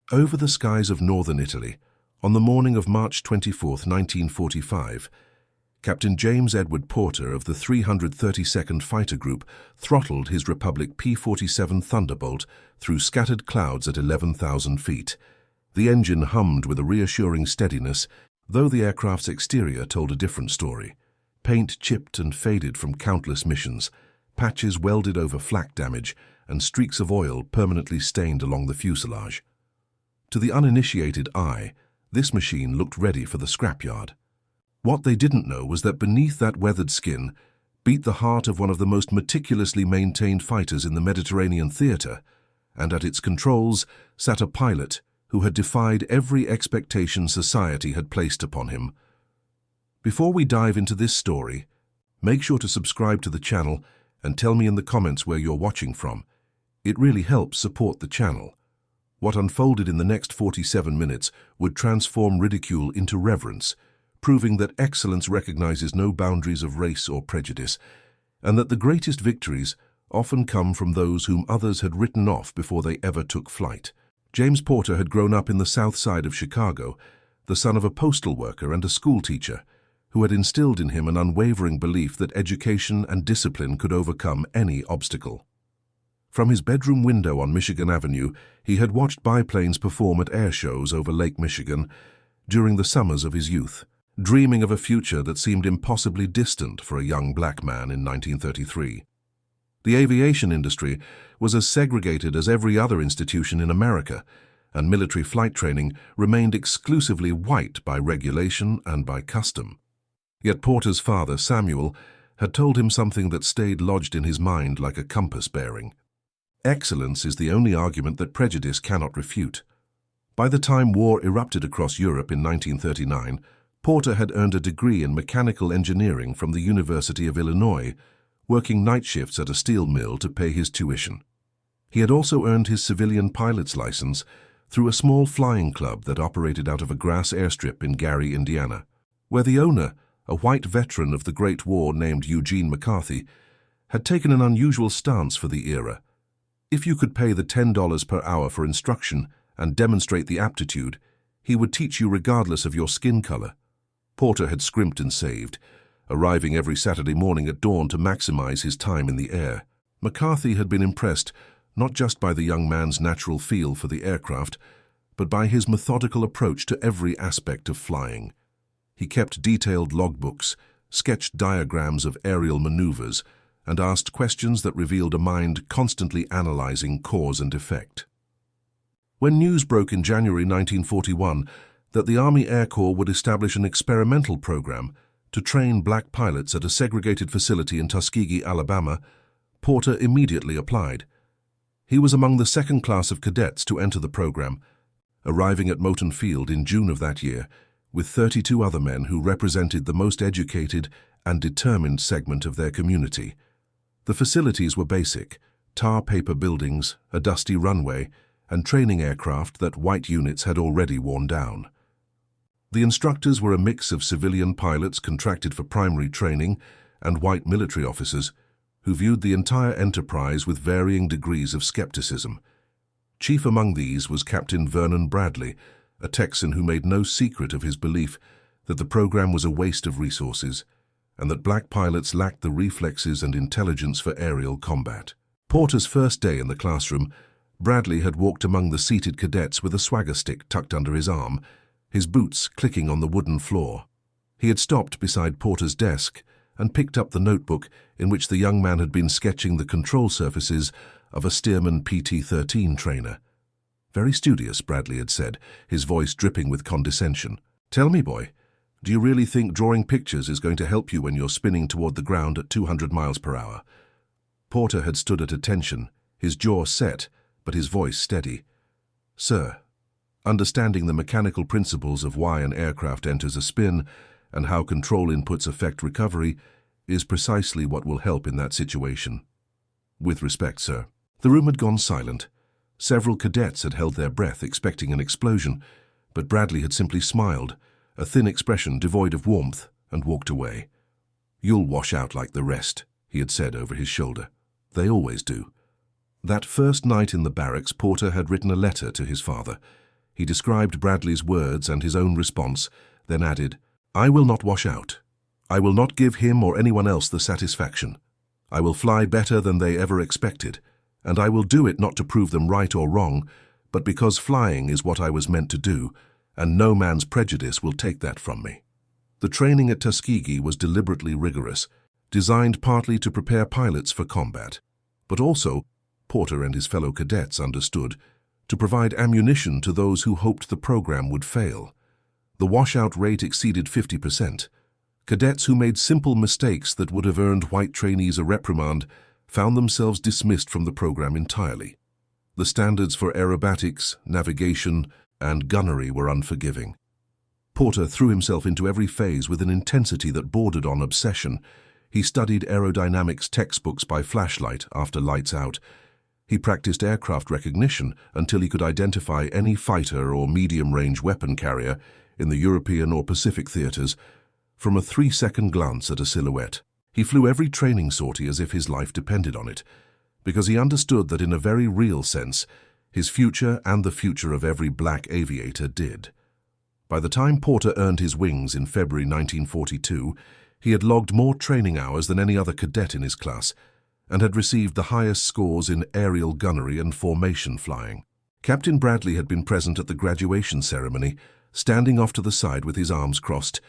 Over the skies of northern Italy, on the morning of March 24, 1945, Captain James Edward Porter of the 332nd Fighter Group throttled his Republic P-47 Thunderbolt through scattered clouds at 11,000 feet. The engine hummed with a reassuring steadiness, though the aircraft's exterior told a different story. Paint chipped and faded from countless missions, patches welded over flak damage, and streaks of oil permanently stained along the fuselage. To the uninitiated eye, this machine looked ready for the scrapyard. What they didn't know was that beneath that weathered skin beat the heart of one of the most meticulously maintained fighters in the Mediterranean theater, and at its controls sat a pilot who had defied every expectation society had placed upon him. Before we dive into this story, make sure to subscribe to the channel and tell me in the comments where you're watching from. It really helps support the channel. What unfolded in the next 47 minutes would transform ridicule into reverence, proving that excellence recognizes no boundaries of race or prejudice, and that the greatest victories often come from those whom others had written off before they ever took flight. James Porter had grown up in the south side of Chicago, the son of a postal worker and a schoolteacher, who had instilled in him an unwavering belief that education and discipline could overcome any obstacle. From his bedroom window on Michigan Avenue, he had watched biplanes perform at air shows over Lake Michigan during the summers of his youth, dreaming of a future that seemed impossibly distant for a young black man in 1933. The aviation industry was as segregated as every other institution in America, and military flight training remained exclusively white by regulation and by custom. Yet Porter's father, Samuel, had told him something that stayed lodged in his mind like a compass bearing. Excellence is the only argument that prejudice cannot refute. By the time war erupted across Europe in 1939, Porter had earned a degree in mechanical engineering from the University of Illinois, working night shifts at a steel mill to pay his tuition. He had also earned his civilian pilot's license through a small flying club that operated out of a grass airstrip in Gary, Indiana, where the owner, a white veteran of the Great War named Eugene McCarthy, had taken an unusual stance for the era. If you could pay the $10 per hour for instruction and demonstrate the aptitude, he would teach you regardless of your skin color. Porter had scrimped and saved, arriving every Saturday morning at dawn to maximize his time in the air. McCarthy had been impressed not just by the young man's natural feel for the aircraft, but by his methodical approach to every aspect of flying. He kept detailed logbooks, sketched diagrams of aerial maneuvers, and asked questions that revealed a mind constantly analyzing cause and effect. When news broke in January 1941 that the Army Air Corps would establish an experimental program to train black pilots at a segregated facility in Tuskegee, Alabama, Porter immediately applied. He was among the second class of cadets to enter the program, arriving at Moton Field in June of that year, with 32 other men who represented the most educated and determined segment of their community. The facilities were basic: tar paper buildings, a dusty runway, and training aircraft that white units had already worn down. The instructors were a mix of civilian pilots contracted for primary training and white military officers who viewed the entire enterprise with varying degrees of skepticism. Chief among these was Captain Vernon Bradley, a Texan who made no secret of his belief that the program was a waste of resources and that black pilots lacked the reflexes and intelligence for aerial combat. Porter's first day in the classroom, Bradley had walked among the seated cadets with a swagger stick tucked under his arm, his boots clicking on the wooden floor. He had stopped beside Porter's desk and picked up the notebook in which the young man had been sketching the control surfaces of a Stearman PT-13 trainer. "Very studious," Bradley had said, his voice dripping with condescension. "Tell me, boy, do you really think drawing pictures is going to help you when you're spinning toward the ground at 200 miles per hour? Porter had stood at attention, his jaw set, but his voice steady. "Sir, understanding the mechanical principles of why an aircraft enters a spin and how control inputs affect recovery is precisely what will help in that situation. With respect, sir." The room had gone silent. Several cadets had held their breath, expecting an explosion, but Bradley had simply smiled, a thin expression devoid of warmth, and walked away. "You'll wash out like the rest," he had said over his shoulder. "They always do." That first night in the barracks, Porter had written a letter to his father. He described Bradley's words and his own response, then added, "I will not wash out. I will not give him or anyone else the satisfaction. I will fly better than they ever expected, and I will do it not to prove them right or wrong, but because flying is what I was meant to do, and no man's prejudice will take that from me." The training at Tuskegee was deliberately rigorous, designed partly to prepare pilots for combat, but also, Porter and his fellow cadets understood, to provide ammunition to those who hoped the program would fail. The washout rate exceeded 50%. Cadets who made simple mistakes that would have earned white trainees a reprimand found themselves dismissed from the program entirely. The standards for aerobatics, navigation, and gunnery were unforgiving. Porter threw himself into every phase with an intensity that bordered on obsession. He studied aerodynamics textbooks by flashlight after lights out. He practiced aircraft recognition until he could identify any fighter or medium-range weapon carrier in the European or Pacific theaters from a 3-second glance at a silhouette. He flew every training sortie as if his life depended on it, because he understood that in a very real sense, his future and the future of every black aviator did. By the time Porter earned his wings in February 1942, he had logged more training hours than any other cadet in his class and had received the highest scores in aerial gunnery and formation flying. Captain Bradley had been present at the graduation ceremony, standing off to the side with his arms crossed,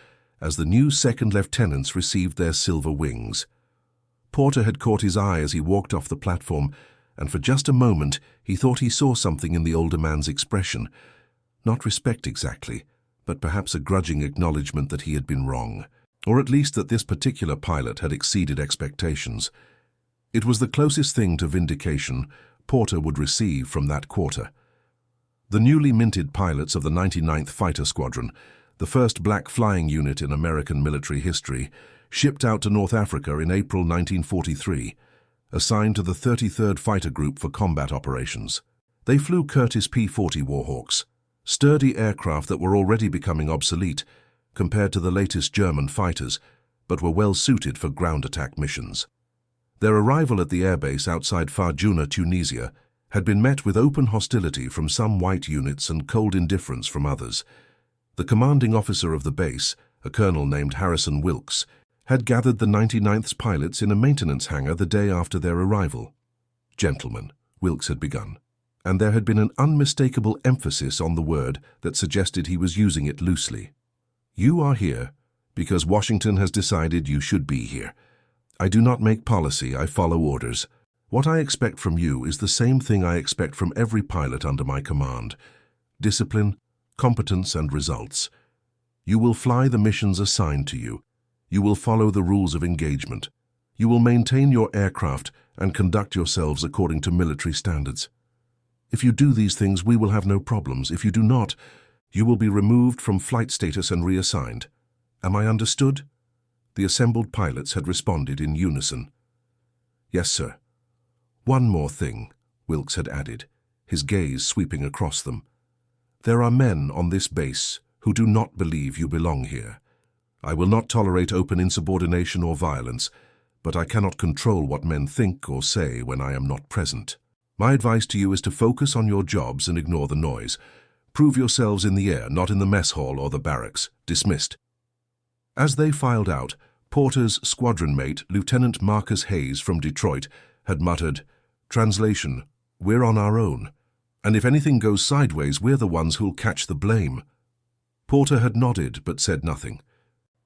as the new second lieutenants received their silver wings. Porter had caught his eye as he walked off the platform, and for just a moment he thought he saw something in the older man's expression. Not respect exactly, but perhaps a grudging acknowledgement that he had been wrong, or at least that this particular pilot had exceeded expectations. It was the closest thing to vindication Porter would receive from that quarter. The newly minted pilots of the 99th Fighter Squadron, the first black flying unit in American military history, shipped out to North Africa in April 1943, assigned to the 33rd Fighter Group for combat operations. They flew Curtiss P-40 Warhawks, sturdy aircraft that were already becoming obsolete compared to the latest German fighters, but were well suited for ground attack missions. Their arrival at the airbase outside Farjuna, Tunisia, had been met with open hostility from some white units and cold indifference from others. The commanding officer of the base, a colonel named Harrison Wilkes, had gathered the 99th's pilots in a maintenance hangar the day after their arrival. "Gentlemen," Wilkes had begun, and there had been an unmistakable emphasis on the word that suggested he was using it loosely. "You are here because Washington has decided you should be here. I do not make policy, I follow orders. What I expect from you is the same thing I expect from every pilot under my command: discipline, competence, and results. You will fly the missions assigned to you. You will follow the rules of engagement. You will maintain your aircraft and conduct yourselves according to military standards. If you do these things, we will have no problems. If you do not, you will be removed from flight status and reassigned. Am I understood?" The assembled pilots had responded in unison. "Yes, sir." "One more thing," Wilkes had added, his gaze sweeping across them. "There are men on this base who do not believe you belong here. I will not tolerate open insubordination or violence, but I cannot control what men think or say when I am not present. My advice to you is to focus on your jobs and ignore the noise. Prove yourselves in the air, not in the mess hall or the barracks. Dismissed." As they filed out, Porter's squadron mate, Lieutenant Marcus Hayes from Detroit, had muttered, "Translation, we're on our own, and if anything goes sideways, we're the ones who'll catch the blame." Porter had nodded but said nothing.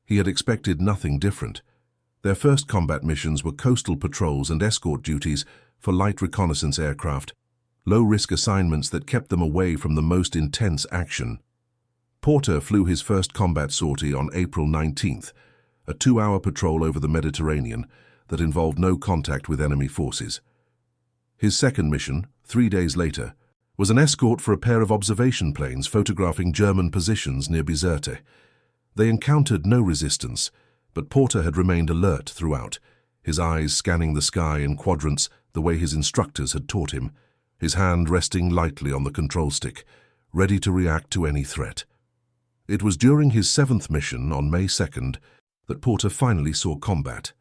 He had expected nothing different. Their first combat missions were coastal patrols and escort duties for light reconnaissance aircraft, low-risk assignments that kept them away from the most intense action. Porter flew his first combat sortie on April 19th, a 2-hour patrol over the Mediterranean that involved no contact with enemy forces. His second mission, 3 days later, was an escort for a pair of observation planes photographing German positions near Bizerte. They encountered no resistance, but Porter had remained alert throughout, his eyes scanning the sky in quadrants the way his instructors had taught him, his hand resting lightly on the control stick, ready to react to any threat. It was during his 7th mission on May 2nd that Porter finally saw combat.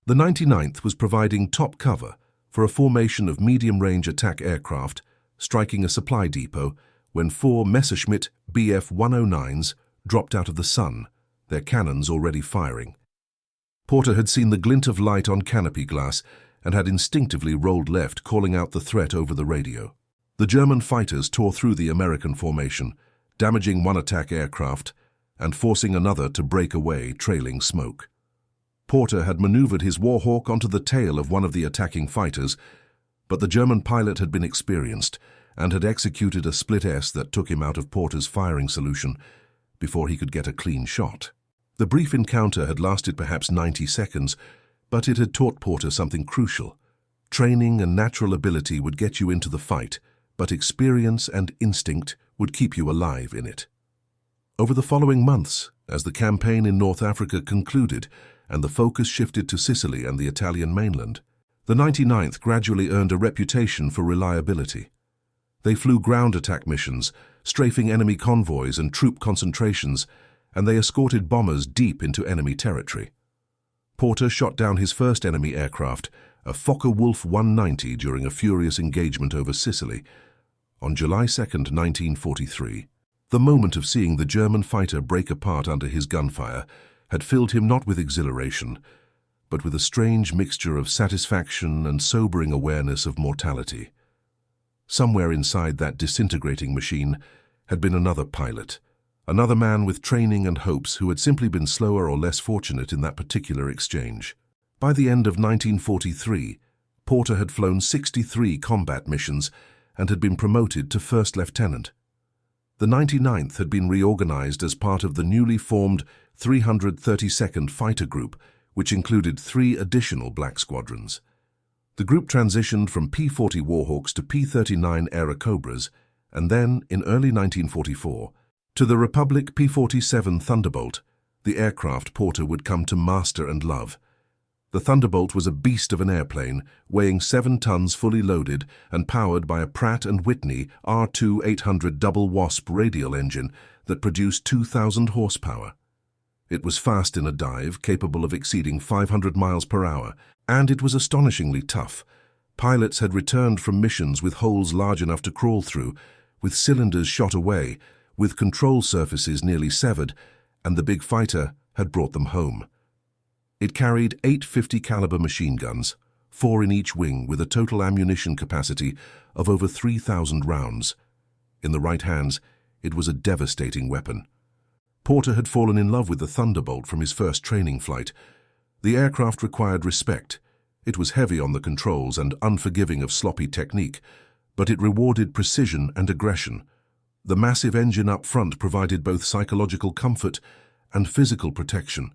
The 99th was providing top cover for a formation of medium-range attack aircraft striking a supply depot when 4 Messerschmitt Bf-109s dropped out of the sun, their cannons already firing. Porter had seen the glint of light on canopy glass and had instinctively rolled left, calling out the threat over the radio. The German fighters tore through the American formation, damaging one attack aircraft and forcing another to break away, trailing smoke. Porter had maneuvered his Warhawk onto the tail of one of the attacking fighters, but the German pilot had been experienced and had executed a split S that took him out of Porter's firing solution before he could get a clean shot. The brief encounter had lasted perhaps 90 seconds, but it had taught Porter something crucial. Training and natural ability would get you into the fight, but experience and instinct would keep you alive in it. Over the following months, as the campaign in North Africa concluded and the focus shifted to Sicily and the Italian mainland, the 99th gradually earned a reputation for reliability. They flew ground attack missions, strafing enemy convoys and troop concentrations, and they escorted bombers deep into enemy territory. Porter shot down his first enemy aircraft, a Focke-Wulf 190, during a furious engagement over Sicily on July 2, 1943. The moment of seeing the German fighter break apart under his gunfire had filled him not with exhilaration, but with a strange mixture of satisfaction and sobering awareness of mortality. Somewhere inside that disintegrating machine had been another pilot, another man with training and hopes who had simply been slower or less fortunate in that particular exchange. By the end of 1943, Porter had flown 63 combat missions and had been promoted to first lieutenant. The 99th had been reorganized as part of the newly formed 332nd Fighter Group, which included 3 additional Black Squadrons. The group transitioned from P-40 Warhawks to P-39 Airacobras, and then, in early 1944, to the Republic P-47 Thunderbolt, the aircraft Porter would come to master and love. The Thunderbolt was a beast of an airplane, weighing 7 tons fully loaded and powered by a Pratt & Whitney R2-800 double Wasp radial engine that produced 2,000 horsepower. It was fast in a dive, capable of exceeding 500 miles per hour, and it was astonishingly tough. Pilots had returned from missions with holes large enough to crawl through, with cylinders shot away, with control surfaces nearly severed, and the big fighter had brought them home. It carried 8 50 caliber machine guns, 4 in each wing, with a total ammunition capacity of over 3,000 rounds. In the right hands, it was a devastating weapon. Porter had fallen in love with the Thunderbolt from his first training flight. The aircraft required respect. It was heavy on the controls and unforgiving of sloppy technique, but it rewarded precision and aggression. The massive engine up front provided both psychological comfort and physical protection.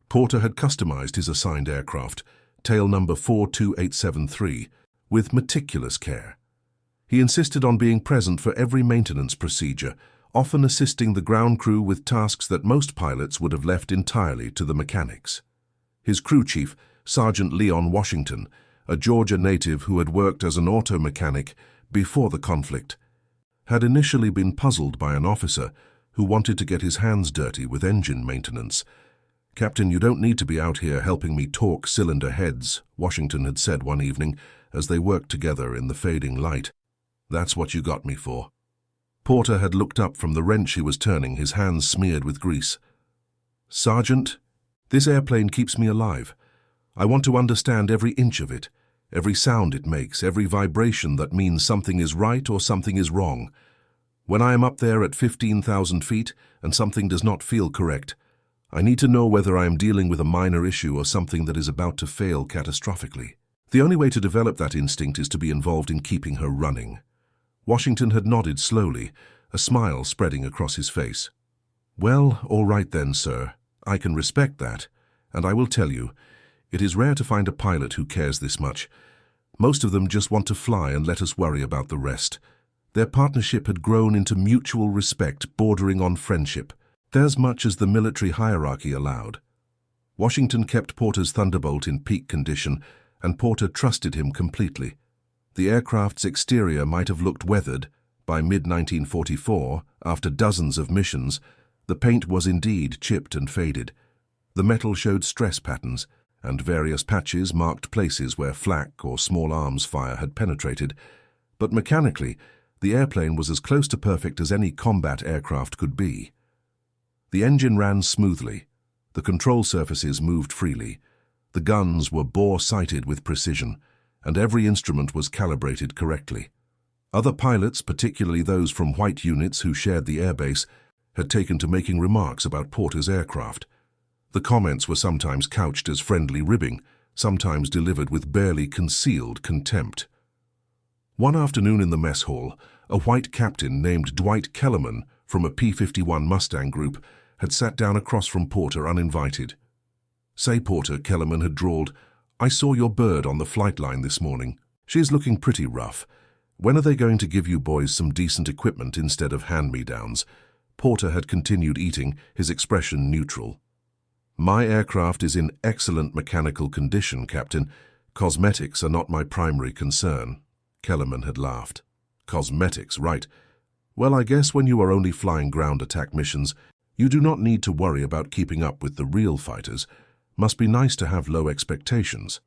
Porter had customized his assigned aircraft, tail number 42873, with meticulous care. He insisted on being present for every maintenance procedure, often assisting the ground crew with tasks that most pilots would have left entirely to the mechanics. His crew chief, Sergeant Leon Washington, a Georgia native who had worked as an auto mechanic before the conflict, had initially been puzzled by an officer who wanted to get his hands dirty with engine maintenance. "Captain, you don't need to be out here helping me torque cylinder heads," Washington had said one evening as they worked together in the fading light. "That's what you got me for." Porter had looked up from the wrench he was turning, his hands smeared with grease. "Sergeant, this airplane keeps me alive. I want to understand every inch of it, every sound it makes, every vibration that means something is right or something is wrong. When I am up there at 15,000 feet and something does not feel correct, I need to know whether I am dealing with a minor issue or something that is about to fail catastrophically. The only way to develop that instinct is to be involved in keeping her running." Washington had nodded slowly, a smile spreading across his face. "Well, all right then, sir. I can respect that, and I will tell you, it is rare to find a pilot who cares this much. Most of them just want to fly and let us worry about the rest." Their partnership had grown into mutual respect bordering on friendship, as much as the military hierarchy allowed. Washington kept Porter's Thunderbolt in peak condition, and Porter trusted him completely. The aircraft's exterior might have looked weathered. By mid-1944, after dozens of missions, the paint was indeed chipped and faded. The metal showed stress patterns, and various patches marked places where flak or small arms fire had penetrated. But mechanically, The airplane was as close to perfect as any combat aircraft could be. The engine ran smoothly, the control surfaces moved freely, the guns were bore-sighted with precision, and every instrument was calibrated correctly. Other pilots, particularly those from white units who shared the airbase, had taken to making remarks about Porter's aircraft. The comments were sometimes couched as friendly ribbing, sometimes delivered with barely concealed contempt. One afternoon in the mess hall, a white captain named Dwight Kellerman from a P-51 Mustang group had sat down across from Porter uninvited. "Say, Porter," Kellerman had drawled, "I saw your bird on the flight line this morning. She's looking pretty rough. When are they going to give you boys some decent equipment instead of hand-me-downs?" Porter had continued eating, his expression neutral. "My aircraft is in excellent mechanical condition, Captain. Cosmetics are not my primary concern." Kellerman had laughed. "Cosmetics, right. Well, I guess when you are only flying ground attack missions, you do not need to worry about keeping up with the real fighters. Must be nice to have low expectations."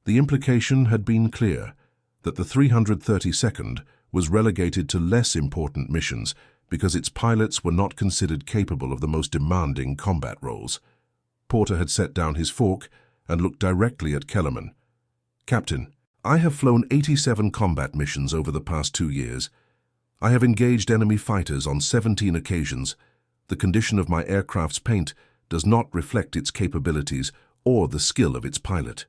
The implication had been clear, that the 332nd was relegated to less important missions because its pilots were not considered capable of the most demanding combat roles. Porter had set down his fork and looked directly at Kellerman. "Captain, I have flown 87 combat missions over the past 2 years. I have engaged enemy fighters on 17 occasions. The condition of my aircraft's paint does not reflect its capabilities or the skill of its pilot.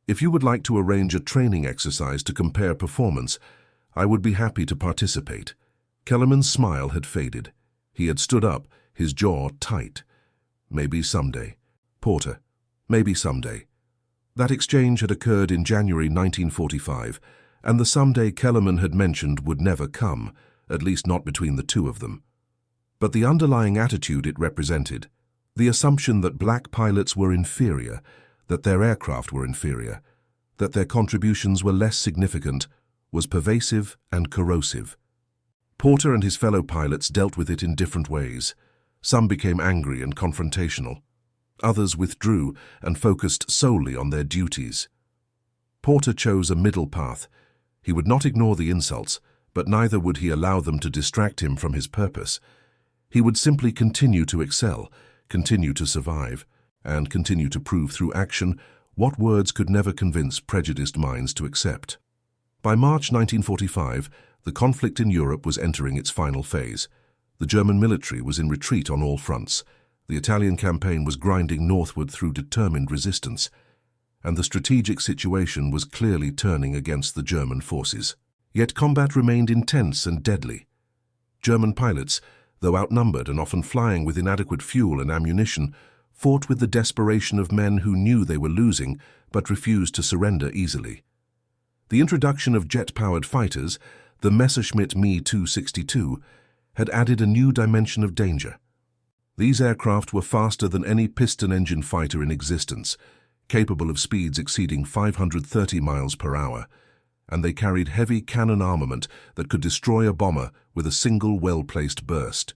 If you would like to arrange a training exercise to compare performance, I would be happy to participate." Kellerman's smile had faded. He had stood up, his jaw tight. "Maybe someday. Porter, maybe someday." That exchange had occurred in January 1945, and the someday Kellerman had mentioned would never come, at least not between the two of them. But the underlying attitude it represented, the assumption that black pilots were inferior, that their aircraft were inferior, that their contributions were less significant, was pervasive and corrosive. Porter and his fellow pilots dealt with it in different ways. Some became angry and confrontational. Others withdrew and focused solely on their duties. Porter chose a middle path. He would not ignore the insults, but neither would he allow them to distract him from his purpose. He would simply continue to excel, continue to survive, and continue to prove through action what words could never convince prejudiced minds to accept. By March 1945, the conflict in Europe was entering its final phase. The German military was in retreat on all fronts. The Italian campaign was grinding northward through determined resistance, and the strategic situation was clearly turning against the German forces. Yet combat remained intense and deadly. German pilots, though outnumbered and often flying with inadequate fuel and ammunition, fought with the desperation of men who knew they were losing but refused to surrender easily. The introduction of jet-powered fighters, the Messerschmitt Me-262, had added a new dimension of danger. These aircraft were faster than any piston-engine fighter in existence, capable of speeds exceeding 530 miles per hour, and they carried heavy cannon armament that could destroy a bomber with a single well-placed burst.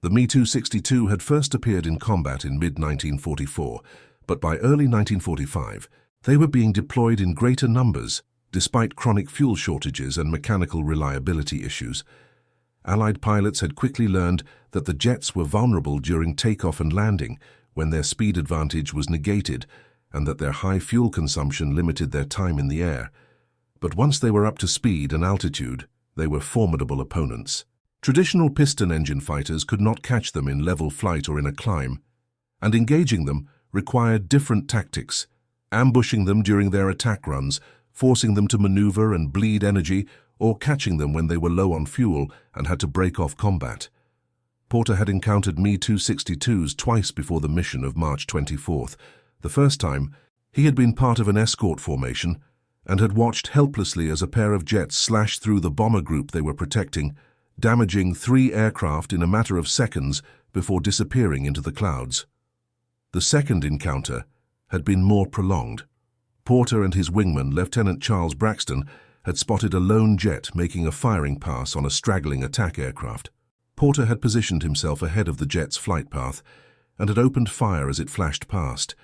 The Me-262 had first appeared in combat in mid-1944, but by early 1945, they were being deployed in greater numbers, despite chronic fuel shortages and mechanical reliability issues. Allied pilots had quickly learned that the jets were vulnerable during takeoff and landing, when their speed advantage was negated, and that their high fuel consumption limited their time in the air. But once they were up to speed and altitude, they were formidable opponents. Traditional piston-engine fighters could not catch them in level flight or in a climb, and engaging them required different tactics, ambushing them during their attack runs, forcing them to maneuver and bleed energy, or catching them when they were low on fuel and had to break off combat. Porter had encountered Me-262s twice before the mission of March 24th. The first time, he had been part of an escort formation and had watched helplessly as a pair of jets slashed through the bomber group they were protecting, damaging 3 aircraft in a matter of seconds before disappearing into the clouds. The second encounter had been more prolonged. Porter and his wingman, Lieutenant Charles Braxton, had spotted a lone jet making a firing pass on a straggling attack aircraft. Porter had positioned himself ahead of the jet's flight path and had opened fire as it flashed past,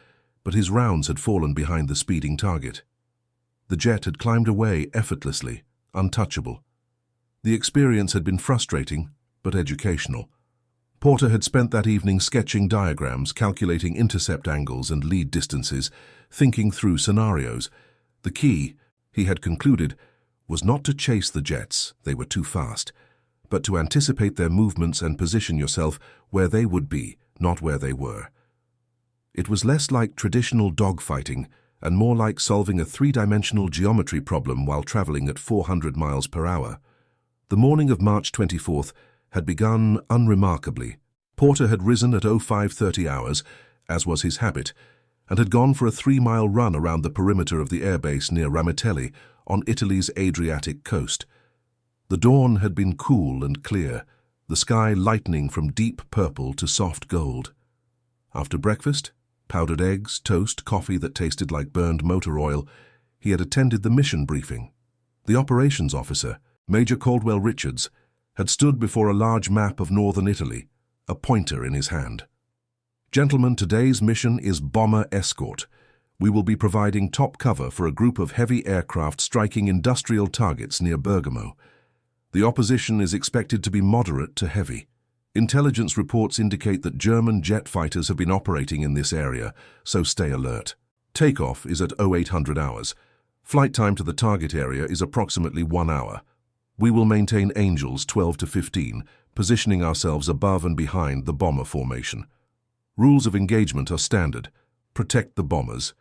but his rounds had fallen behind the speeding target. The jet had climbed away effortlessly, untouchable. The experience had been frustrating, but educational. Porter had spent that evening sketching diagrams, calculating intercept angles and lead distances, thinking through scenarios. The key, he had concluded, was not to chase the jets, they were too fast, but to anticipate their movements and position yourself where they would be, not where they were. It was less like traditional dogfighting and more like solving a three-dimensional geometry problem while traveling at 400 miles per hour. The morning of March 24th had begun unremarkably. Porter had risen at 05:30 hours, as was his habit, and had gone for a 3-mile run around the perimeter of the airbase near Ramitelli on Italy's Adriatic coast. The dawn had been cool and clear, the sky lightening from deep purple to soft gold. After breakfast, powdered eggs, toast, coffee that tasted like burned motor oil, he had attended the mission briefing. The operations officer, Major Caldwell Richards, had stood before a large map of northern Italy, a pointer in his hand. "Gentlemen, today's mission is bomber escort. We will be providing top cover for a group of heavy aircraft striking industrial targets near Bergamo. The opposition is expected to be moderate to heavy. Intelligence reports indicate that German jet fighters have been operating in this area, so stay alert. Takeoff is at 0800 hours. Flight time to the target area is approximately 1 hour. We will maintain Angels 12 to 15, positioning ourselves above and behind the bomber formation. Rules of engagement are standard. Protect the bombers.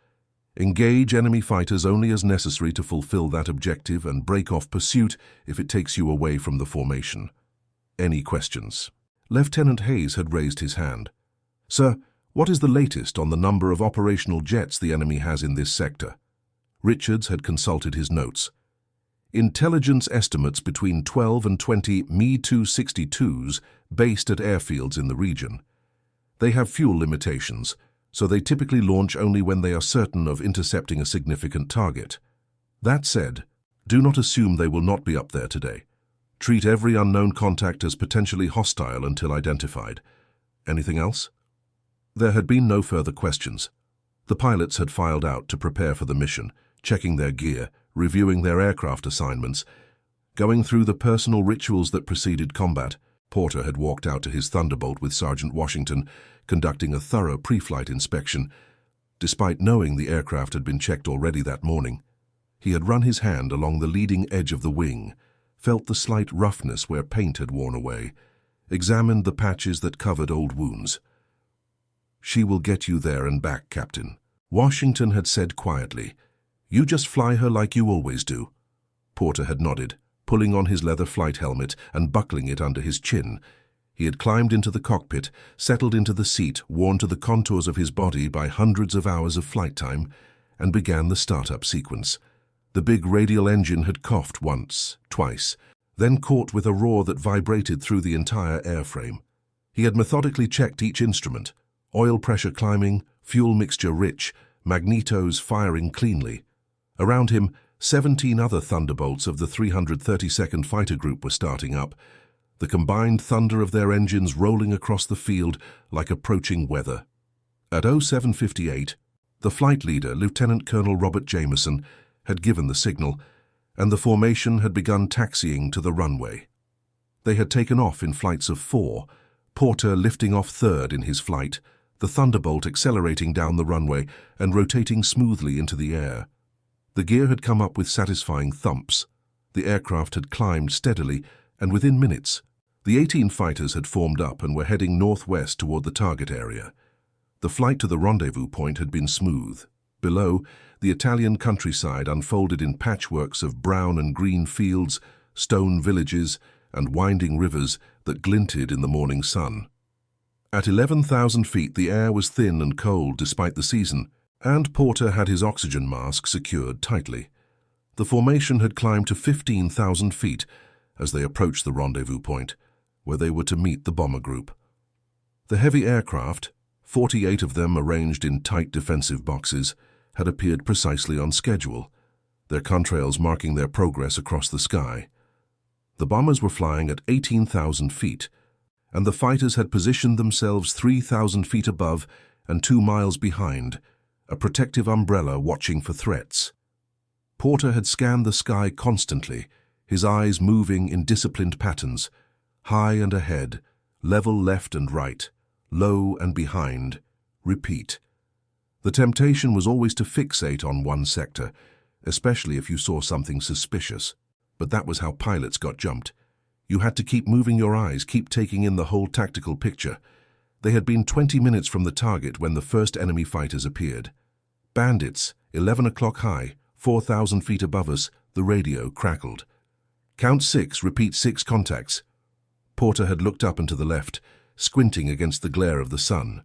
Engage enemy fighters only as necessary to fulfill that objective and break off pursuit if it takes you away from the formation. Any questions?" Lieutenant Hayes had raised his hand. "Sir, what is the latest on the number of operational jets the enemy has in this sector?" Richards had consulted his notes. "Intelligence estimates between 12 and 20 Me-262s based at airfields in the region. They have fuel limitations, so they typically launch only when they are certain of intercepting a significant target. That said, do not assume they will not be up there today. Treat every unknown contact as potentially hostile until identified. Anything else?" There had been no further questions. The pilots had filed out to prepare for the mission, checking their gear, reviewing their aircraft assignments, going through the personal rituals that preceded combat. Porter had walked out to his Thunderbolt with Sergeant Washington, conducting a thorough pre-flight inspection. Despite knowing the aircraft had been checked already that morning, he had run his hand along the leading edge of the wing, felt the slight roughness where paint had worn away, examined the patches that covered old wounds. "She will get you there and back, Captain," Washington had said quietly. "You just fly her like you always do." Porter had nodded, pulling on his leather flight helmet and buckling it under his chin. He had climbed into the cockpit, settled into the seat worn to the contours of his body by hundreds of hours of flight time, and began the startup sequence. The big radial engine had coughed once, twice, then caught with a roar that vibrated through the entire airframe. He had methodically checked each instrument, oil pressure climbing, fuel mixture rich, magnetos firing cleanly. Around him, 17 other Thunderbolts of the 332nd Fighter Group were starting up, the combined thunder of their engines rolling across the field like approaching weather. At 0758, the flight leader, Lieutenant Colonel Robert Jameson, had given the signal, and the formation had begun taxiing to the runway. They had taken off in flights of 4, Porter lifting off third in his flight, the Thunderbolt accelerating down the runway and rotating smoothly into the air. The gear had come up with satisfying thumps. The aircraft had climbed steadily, and within minutes, the 18 fighters had formed up and were heading northwest toward the target area. The flight to the rendezvous point had been smooth. Below, the Italian countryside unfolded in patchworks of brown and green fields, stone villages, and winding rivers that glinted in the morning sun. At 11,000 feet, the air was thin and cold despite the season, and Porter had his oxygen mask secured tightly. The formation had climbed to 15,000 feet as they approached the rendezvous point, where they were to meet the bomber group. The heavy aircraft, 48 of them arranged in tight defensive boxes, had appeared precisely on schedule, their contrails marking their progress across the sky. The bombers were flying at 18,000 feet, and the fighters had positioned themselves 3,000 feet above and 2 miles behind, a protective umbrella watching for threats. Porter had scanned the sky constantly, his eyes moving in disciplined patterns, high and ahead, level left and right, low and behind, repeat. The temptation was always to fixate on one sector, especially if you saw something suspicious. But that was how pilots got jumped. You had to keep moving your eyes, keep taking in the whole tactical picture. They had been 20 minutes from the target when the first enemy fighters appeared. Bandits, 11 o'clock high, 4,000 feet above us, the radio crackled. Count 6, repeat 6 contacts. Porter had looked up and to the left, squinting against the glare of the sun.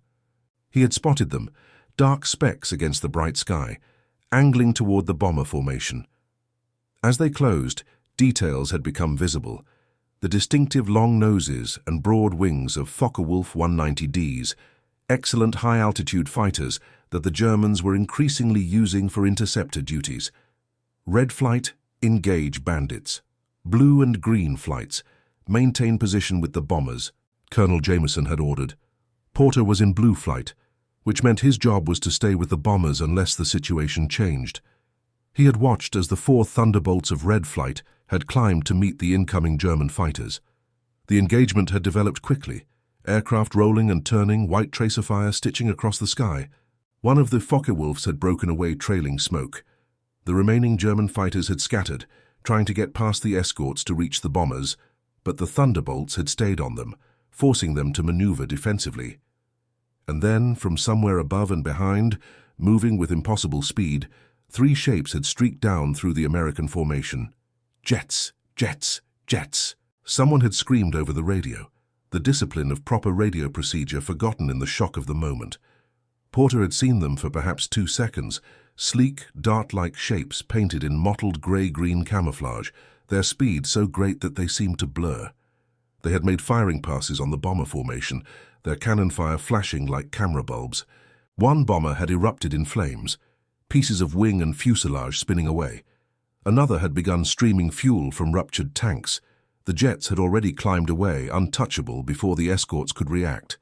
He had spotted them, dark specks against the bright sky, angling toward the bomber formation. As they closed, details had become visible. The distinctive long noses and broad wings of Focke-Wulf 190Ds, excellent high-altitude fighters that the Germans were increasingly using for interceptor duties. Red flight, engage bandits. Blue and green flights, maintain position with the bombers, Colonel Jameson had ordered. Porter was in blue flight, which meant his job was to stay with the bombers unless the situation changed. He had watched as the 4 thunderbolts of red flight had climbed to meet the incoming German fighters. The engagement had developed quickly, aircraft rolling and turning, white tracer fire stitching across the sky. One of the Focke-Wulfs had broken away trailing smoke. The remaining German fighters had scattered, trying to get past the escorts to reach the bombers, but the thunderbolts had stayed on them, forcing them to maneuver defensively. And then, from somewhere above and behind, moving with impossible speed, 3 shapes had streaked down through the American formation. Jets, jets, jets. Someone had screamed over the radio, the discipline of proper radio procedure forgotten in the shock of the moment. Porter had seen them for perhaps 2 seconds, sleek, dart-like shapes painted in mottled grey-green camouflage, their speed so great that they seemed to blur. They had made firing passes on the bomber formation, their cannon fire flashing like camera bulbs. One bomber had erupted in flames, pieces of wing and fuselage spinning away. Another had begun streaming fuel from ruptured tanks. The jets had already climbed away, untouchable, before the escorts could react.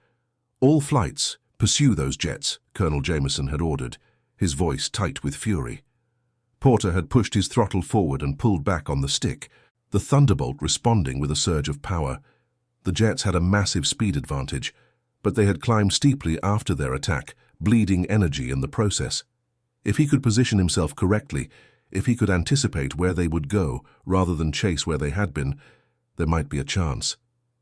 "All flights, pursue those jets," Colonel Jameson had ordered, his voice tight with fury. Porter had pushed his throttle forward and pulled back on the stick, the Thunderbolt responding with a surge of power. The jets had a massive speed advantage, but they had climbed steeply after their attack, bleeding energy in the process. If he could position himself correctly, if he could anticipate where they would go rather than chase where they had been, there might be a chance.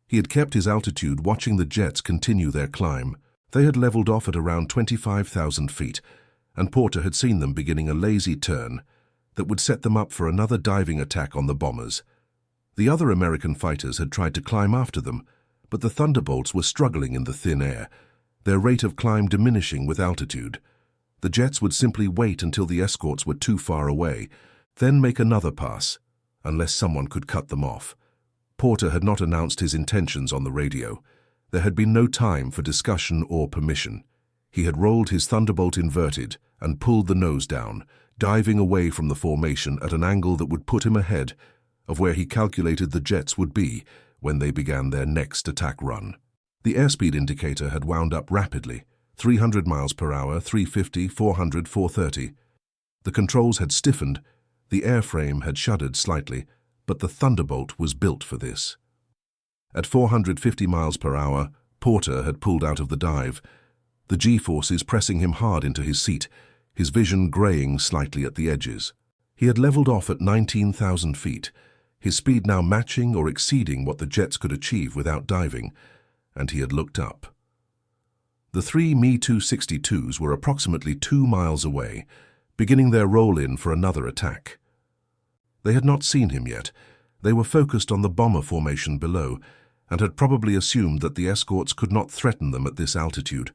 He had kept his altitude, watching the jets continue their climb. They had leveled off at around 25,000 feet, and Porter had seen them beginning a lazy turn that would set them up for another diving attack on the bombers. The other American fighters had tried to climb after them, but the Thunderbolts were struggling in the thin air, their rate of climb diminishing with altitude. The jets would simply wait until the escorts were too far away, then make another pass, unless someone could cut them off. Porter had not announced his intentions on the radio. There had been no time for discussion or permission. He had rolled his Thunderbolt inverted and pulled the nose down, diving away from the formation at an angle that would put him ahead of where he calculated the jets would be when they began their next attack run. The airspeed indicator had wound up rapidly, 300 miles per hour, 350, 400, 430. The controls had stiffened, the airframe had shuddered slightly, but the Thunderbolt was built for this. At 450 miles per hour, Porter had pulled out of the dive, the G-forces pressing him hard into his seat, his vision graying slightly at the edges. He had leveled off at 19,000 feet, his speed now matching or exceeding what the jets could achieve without diving, and he had looked up. The 3 Me-262s were approximately 2 miles away, beginning their roll-in for another attack. They had not seen him yet. They were focused on the bomber formation below, and had probably assumed that the escorts could not threaten them at this altitude.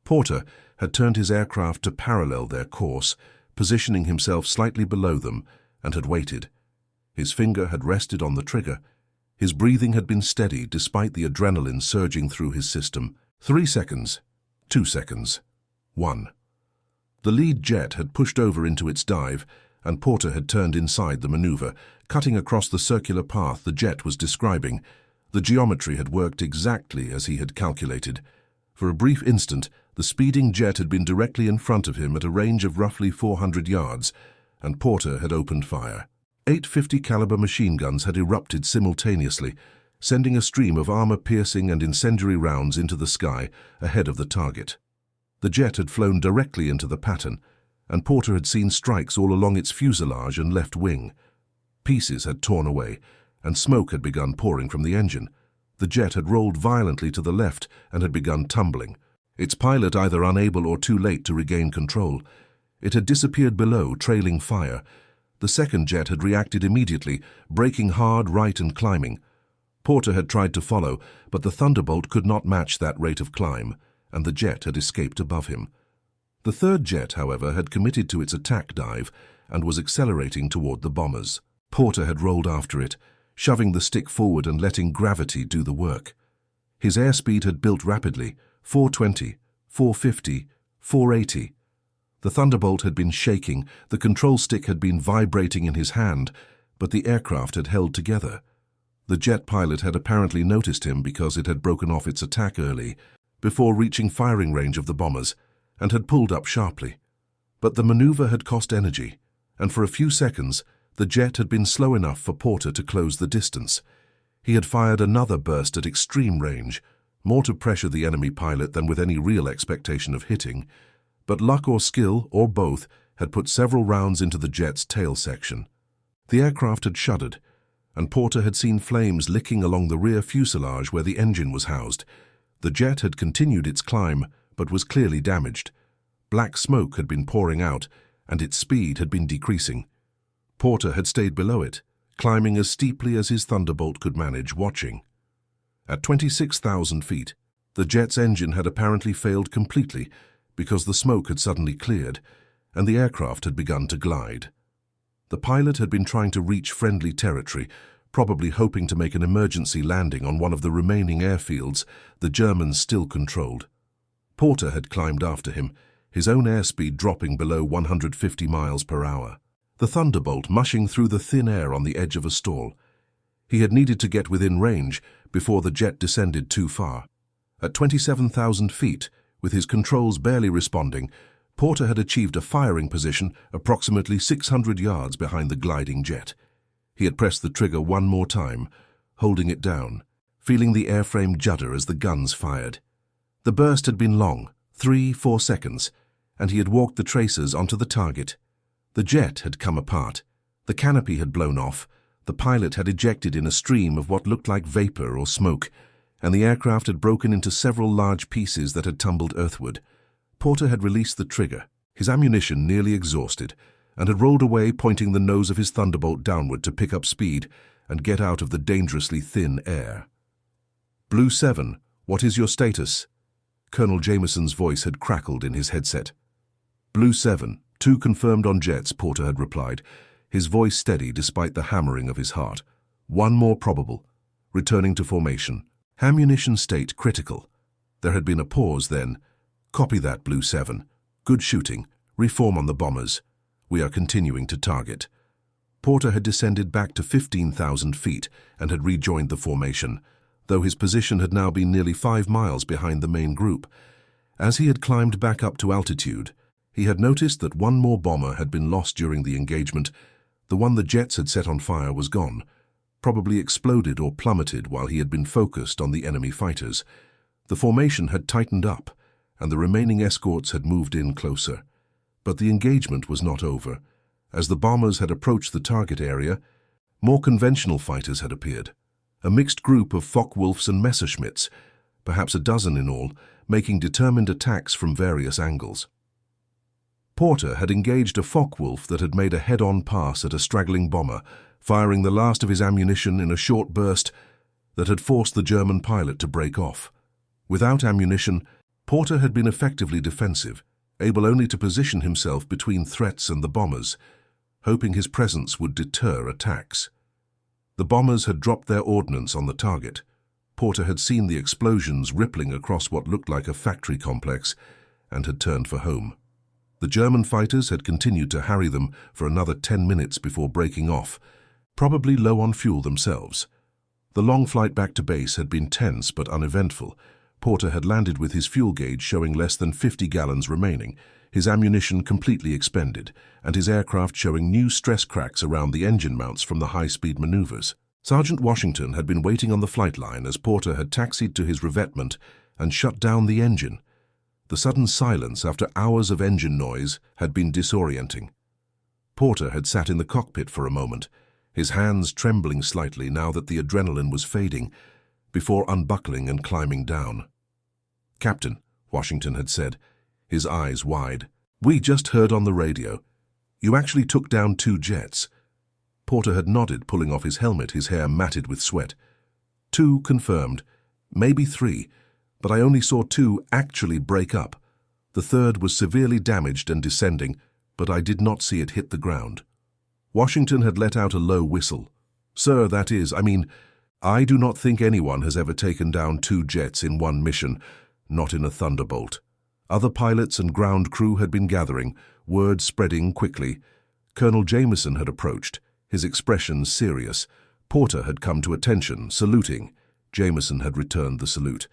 Porter had turned his aircraft to parallel their course, positioning himself slightly below them, and had waited. His finger had rested on the trigger. His breathing had been steady despite the adrenaline surging through his system. 3 seconds, 2 seconds, 1. The lead jet had pushed over into its dive, and Porter had turned inside the maneuver, cutting across the circular path the jet was describing. The geometry had worked exactly as he had calculated. For a brief instant, the speeding jet had been directly in front of him at a range of roughly 400 yards, and Porter had opened fire. 8 50-caliber machine guns had erupted simultaneously, sending a stream of armor-piercing and incendiary rounds into the sky ahead of the target. The jet had flown directly into the pattern, and Porter had seen strikes all along its fuselage and left wing. Pieces had torn away, and smoke had begun pouring from the engine. The jet had rolled violently to the left and had begun tumbling, its pilot either unable or too late to regain control. It had disappeared below, trailing fire. The second jet had reacted immediately, braking hard right and climbing. Porter had tried to follow, but the Thunderbolt could not match that rate of climb, and the jet had escaped above him. The third jet, however, had committed to its attack dive and was accelerating toward the bombers. Porter had rolled after it, shoving the stick forward and letting gravity do the work. His airspeed had built rapidly, 420, 450, 480. The Thunderbolt had been shaking, the control stick had been vibrating in his hand, but the aircraft had held together. The jet pilot had apparently noticed him because it had broken off its attack early, before reaching firing range of the bombers, and had pulled up sharply. But the maneuver had cost energy, and for a few seconds, the jet had been slow enough for Porter to close the distance. He had fired another burst at extreme range, more to pressure the enemy pilot than with any real expectation of hitting, but luck or skill, or both, had put several rounds into the jet's tail section. The aircraft had shuddered, and Porter had seen flames licking along the rear fuselage where the engine was housed. The jet had continued its climb, but was clearly damaged. Black smoke had been pouring out, and its speed had been decreasing. Porter had stayed below it, climbing as steeply as his Thunderbolt could manage, watching. At 26,000 feet, the jet's engine had apparently failed completely because the smoke had suddenly cleared, and the aircraft had begun to glide. The pilot had been trying to reach friendly territory, probably hoping to make an emergency landing on one of the remaining airfields the Germans still controlled. Porter had climbed after him, his own airspeed dropping below 150 miles per hour. The Thunderbolt mushing through the thin air on the edge of a stall. He had needed to get within range before the jet descended too far. At 27,000 feet, with his controls barely responding, Porter had achieved a firing position approximately 600 yards behind the gliding jet. He had pressed the trigger one more time, holding it down, feeling the airframe judder as the guns fired. The burst had been long, 3-4 seconds, and he had walked the tracers onto the target. The jet had come apart. The canopy had blown off. The pilot had ejected in a stream of what looked like vapor or smoke, and the aircraft had broken into several large pieces that had tumbled earthward. Porter had released the trigger, his ammunition nearly exhausted, and had rolled away, pointing the nose of his Thunderbolt downward to pick up speed and get out of the dangerously thin air. "Blue 7, what is your status?" Colonel Jameson's voice had crackled in his headset. "Blue 7, 2 confirmed on jets," Porter had replied, his voice steady despite the hammering of his heart. "1 more probable. Returning to formation. Ammunition state critical." There had been a pause then. "Copy that, Blue 7. Good shooting. Reform on the bombers. We are continuing to target." Porter had descended back to 15,000 feet and had rejoined the formation, though his position had now been nearly 5 miles behind the main group. As he had climbed back up to altitude, he had noticed that 1 more bomber had been lost during the engagement. The one the jets had set on fire was gone, probably exploded or plummeted while he had been focused on the enemy fighters. The formation had tightened up, and the remaining escorts had moved in closer. But the engagement was not over. As the bombers had approached the target area, more conventional fighters had appeared. A mixed group of Focke-Wulfs and Messerschmitts, perhaps a dozen in all, making determined attacks from various angles. Porter had engaged a Focke-Wulf that had made a head-on pass at a straggling bomber, firing the last of his ammunition in a short burst that had forced the German pilot to break off. Without ammunition, Porter had been effectively defensive, able only to position himself between threats and the bombers, hoping his presence would deter attacks. The bombers had dropped their ordnance on the target. Porter had seen the explosions rippling across what looked like a factory complex and had turned for home. The German fighters had continued to harry them for another 10 minutes before breaking off, probably low on fuel themselves. The long flight back to base had been tense but uneventful. Porter had landed with his fuel gauge showing less than 50 gallons remaining, his ammunition completely expended, and his aircraft showing new stress cracks around the engine mounts from the high-speed maneuvers. Sergeant Washington had been waiting on the flight line as Porter had taxied to his revetment and shut down the engine. The sudden silence after hours of engine noise had been disorienting. Porter had sat in the cockpit for a moment, his hands trembling slightly now that the adrenaline was fading, before unbuckling and climbing down. "Captain," Washington had said, his eyes wide, "we just heard on the radio. You actually took down 2 jets." Porter had nodded, pulling off his helmet, his hair matted with sweat. "2 confirmed, maybe 3, but I only saw 2 actually break up. The third was severely damaged and descending, but I did not see it hit the ground." Washington had let out a low whistle. "Sir, I do not think anyone has ever taken down 2 jets in one mission, not in a Thunderbolt." Other pilots and ground crew had been gathering, word spreading quickly. Colonel Jameson had approached, his expression serious. Porter had come to attention, saluting. Jameson had returned the salute.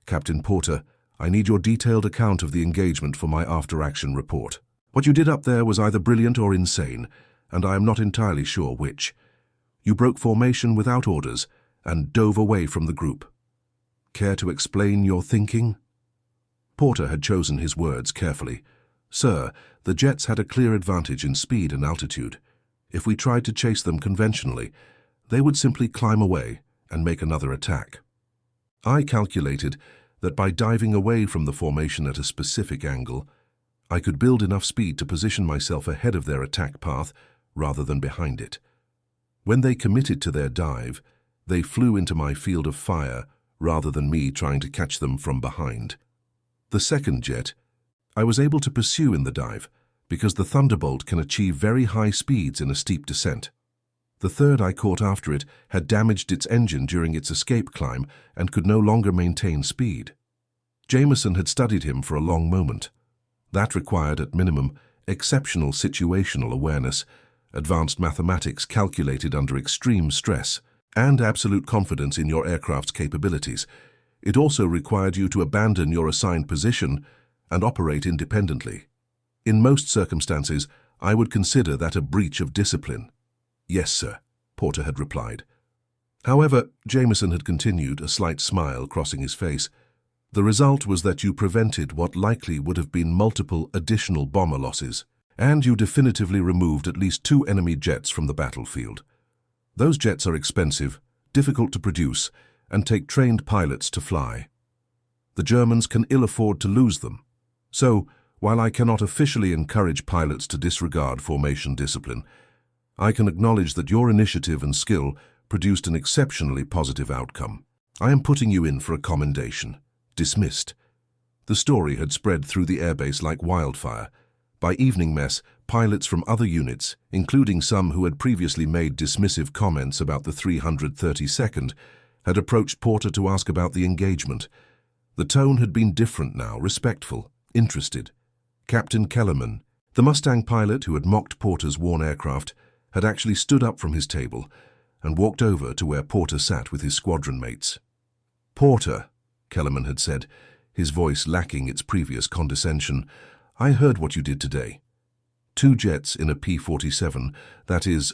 "Captain Porter, I need your detailed account of the engagement for my after-action report. What you did up there was either brilliant or insane, and I am not entirely sure which. You broke formation without orders and dove away from the group. Care to explain your thinking?" Porter had chosen his words carefully. "Sir, the jets had a clear advantage in speed and altitude. If we tried to chase them conventionally, they would simply climb away and make another attack. I calculated that by diving away from the formation at a specific angle, I could build enough speed to position myself ahead of their attack path rather than behind it. When they committed to their dive, they flew into my field of fire rather than me trying to catch them from behind. The second jet, I was able to pursue in the dive because the Thunderbolt can achieve very high speeds in a steep descent. The third I caught after it had damaged its engine during its escape climb and could no longer maintain speed." Jameson had studied him for a long moment. That required, at minimum, exceptional situational awareness, advanced mathematics calculated under extreme stress, and absolute confidence in your aircraft's capabilities. It also required you to abandon your assigned position and operate independently. In most circumstances, I would consider that a breach of discipline. "Yes, sir," Porter had replied. However, Jameson had continued, a slight smile crossing his face. "The result was that you prevented what likely would have been multiple additional bomber losses, and you definitively removed at least 2 enemy jets from the battlefield. Those jets are expensive, difficult to produce, and take trained pilots to fly. The Germans can ill afford to lose them. So, while I cannot officially encourage pilots to disregard formation discipline, I can acknowledge that your initiative and skill produced an exceptionally positive outcome. I am putting you in for a commendation." Dismissed. The story had spread through the airbase like wildfire. By evening mess, pilots from other units, including some who had previously made dismissive comments about the 332nd, had approached Porter to ask about the engagement. The tone had been different now, respectful, interested. Captain Kellerman, the Mustang pilot who had mocked Porter's worn aircraft, had actually stood up from his table and walked over to where Porter sat with his squadron mates. "Porter," Kellerman had said, his voice lacking its previous condescension, "I heard what you did today. 2 jets in a P-47, that is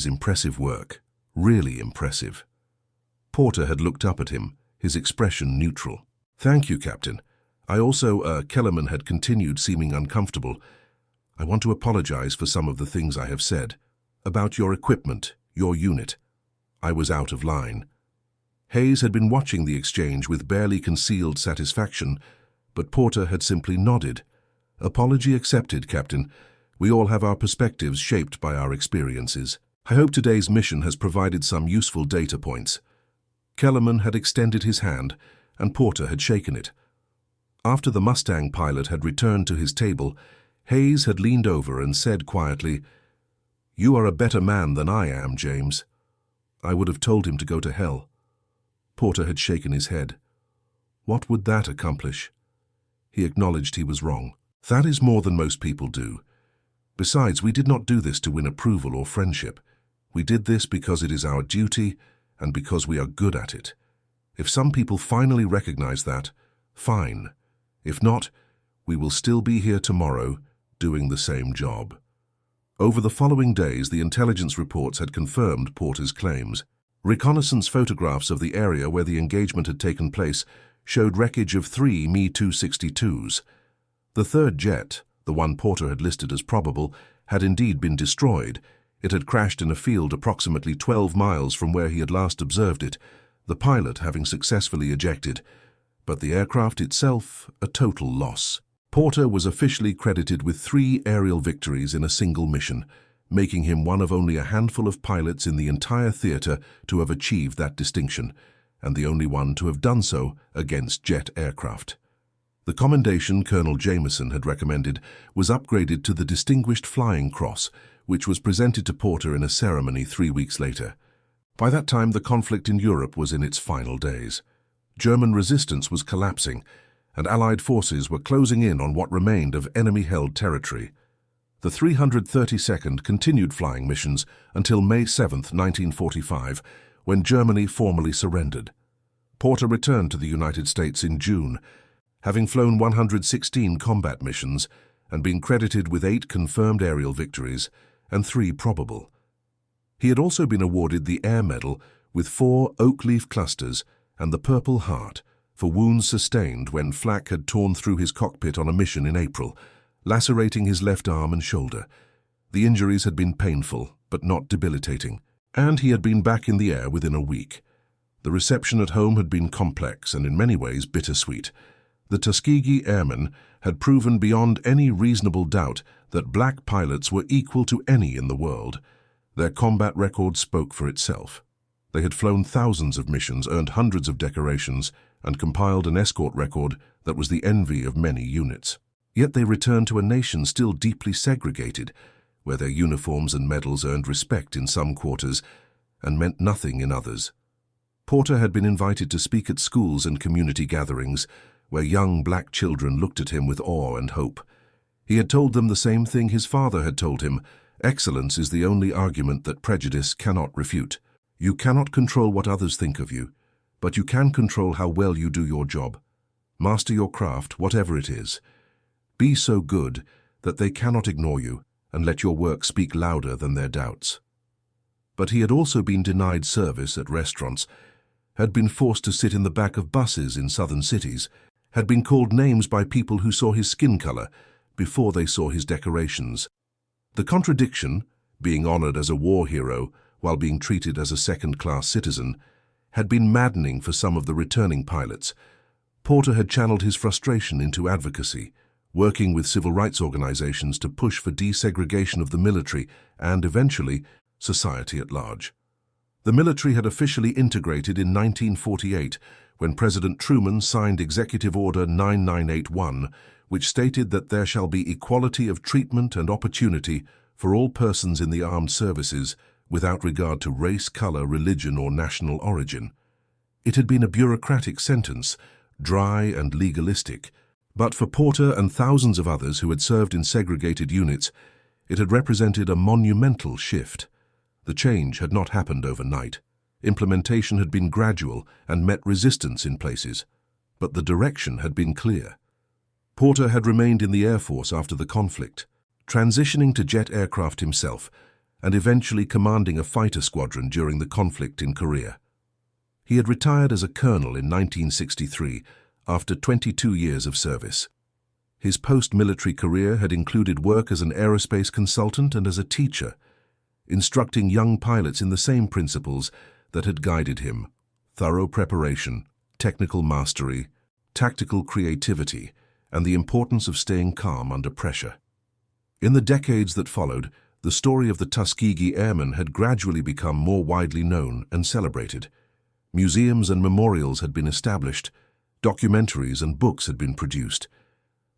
impressive work. Really impressive." Porter had looked up at him, his expression neutral. "Thank you, Captain. I also," Kellerman had continued, seeming uncomfortable, "I want to apologize for some of the things I have said. About your equipment, your unit. I was out of line." Hayes had been watching the exchange with barely concealed satisfaction, but Porter had simply nodded. "Apology accepted, Captain. We all have our perspectives shaped by our experiences. I hope today's mission has provided some useful data points." Kellerman had extended his hand, and Porter had shaken it. After the Mustang pilot had returned to his table, Hayes had leaned over and said quietly, "You are a better man than I am, James." I would have told him to go to hell. Porter had shaken his head. What would that accomplish? He acknowledged he was wrong. That is more than most people do. Besides, we did not do this to win approval or friendship. We did this because it is our duty and because we are good at it. If some people finally recognize that, fine. If not, We will still be here tomorrow, doing the same job. Over the following days, the intelligence reports had confirmed Porter's claims. Reconnaissance photographs of the area where the engagement had taken place showed wreckage of 3 Me-262s. The third jet, the one Porter had listed as probable, had indeed been destroyed. It had crashed in a field approximately 12 miles from where he had last observed it, the pilot having successfully ejected, but the aircraft itself a total loss. Porter was officially credited with 3 aerial victories in a single mission, making him one of only a handful of pilots in the entire theater to have achieved that distinction, and the only one to have done so against jet aircraft. The commendation Colonel Jameson had recommended was upgraded to the Distinguished Flying Cross, which was presented to Porter in a ceremony 3 weeks later. By that time, the conflict in Europe was in its final days. German resistance was collapsing, and Allied forces were closing in on what remained of enemy-held territory. The 332nd continued flying missions until May 7, 1945, when Germany formally surrendered. Porter returned to the United States in June, having flown 116 combat missions and been credited with 8 confirmed aerial victories and 3 probable. He had also been awarded the Air Medal with 4 oak leaf clusters and the Purple Heart for wounds sustained when flak had torn through his cockpit on a mission in April, lacerating his left arm and shoulder. The injuries had been painful, but not debilitating, and he had been back in the air within a week. The reception at home had been complex and in many ways bittersweet. The Tuskegee Airmen had proven beyond any reasonable doubt that black pilots were equal to any in the world. Their combat record spoke for itself. They had flown thousands of missions, earned hundreds of decorations, and compiled an escort record that was the envy of many units. Yet they returned to a nation still deeply segregated, where their uniforms and medals earned respect in some quarters and meant nothing in others. Porter had been invited to speak at schools and community gatherings, where young black children looked at him with awe and hope. He had told them the same thing his father had told him: excellence is the only argument that prejudice cannot refute. You cannot control what others think of you, but you can control how well you do your job. Master your craft, whatever it is. Be so good that they cannot ignore you, and let your work speak louder than their doubts. But he had also been denied service at restaurants, had been forced to sit in the back of buses in southern cities, had been called names by people who saw his skin color before they saw his decorations. The contradiction, being honored as a war hero while being treated as a second-class citizen, had been maddening for some of the returning pilots. Porter had channeled his frustration into advocacy, working with civil rights organizations to push for desegregation of the military and, eventually, society at large. The military had officially integrated in 1948 when President Truman signed Executive Order 9981, which stated that there shall be equality of treatment and opportunity for all persons in the armed services without regard to race, color, religion, or national origin. It had been a bureaucratic sentence, dry and legalistic, but for Porter and thousands of others who had served in segregated units, it had represented a monumental shift. The change had not happened overnight. Implementation had been gradual and met resistance in places, but the direction had been clear. Porter had remained in the Air Force after the conflict, transitioning to jet aircraft himself and eventually commanding a fighter squadron during the conflict in Korea. He had retired as a colonel in 1963 after 22 years of service. His post-military career had included work as an aerospace consultant and as a teacher, instructing young pilots in the same principles that had guided him: thorough preparation, technical mastery, tactical creativity, and the importance of staying calm under pressure. In the decades that followed, the story of the Tuskegee Airmen had gradually become more widely known and celebrated. Museums and memorials had been established, documentaries and books had been produced.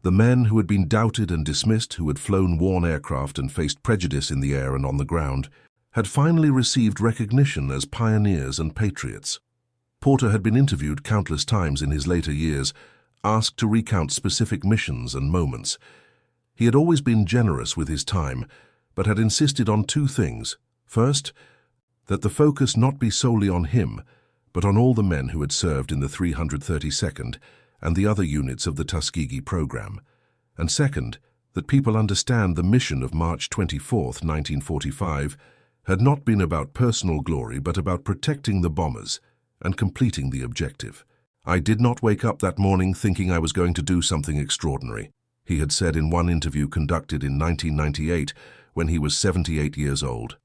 The men who had been doubted and dismissed, who had flown worn aircraft and faced prejudice in the air and on the ground, had finally received recognition as pioneers and patriots. Porter had been interviewed countless times in his later years, asked to recount specific missions and moments. He had always been generous with his time, but had insisted on 2 things. First, that the focus not be solely on him, but on all the men who had served in the 332nd and the other units of the Tuskegee program. and second, that people understand the mission of March 24th, 1945, had not been about personal glory but about protecting the bombers and completing the objective. "I did not wake up that morning thinking I was going to do something extraordinary," he had said in one interview conducted in 1998 when he was 78 years old.